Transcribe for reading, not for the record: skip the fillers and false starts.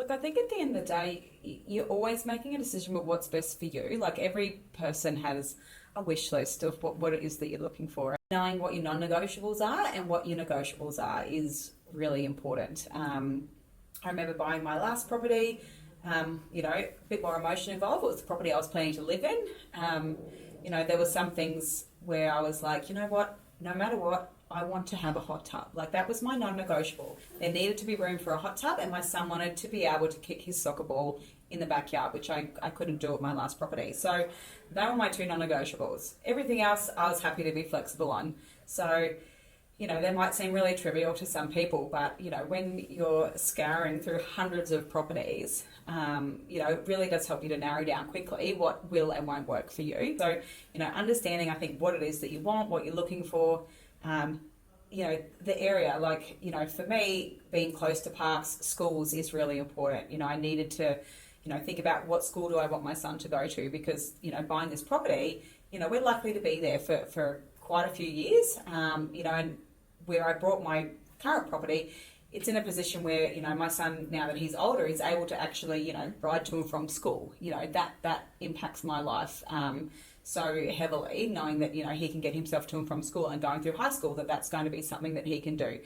Look, I think at the end of the day, you're always making a decision with what's best for you. Like every person has a wish list of what it is that you're looking for. Knowing what your non-negotiables are and what your negotiables are is really important. I remember buying my last property, a bit more emotion involved. It was the property I was planning to live in. There were some things where I was like, you know what, no matter what, I want to have a hot tub. Like that was my non-negotiable. There needed to be room for a hot tub, and my son wanted to be able to kick his soccer ball in the backyard, which I couldn't do at my last property. So they were my two non-negotiables. Everything else I was happy to be flexible on. So, they might seem really trivial to some people, but, when you're scouring through hundreds of properties, it really does help you to narrow down quickly what will and won't work for you. So, understanding, I think, what it is that you want, what you're looking for, the area, for me, being close to parks, schools is really important. I needed to, think about what school do I want my son to go to, because, buying this property, we're likely to be there for quite a few years, and where I bought my current property, it's in a position where, my son, now that he's older, is able to actually, ride to and from school. That impacts my life so heavily, knowing that, he can get himself to and from school, and going through high school, that's going to be something that he can do.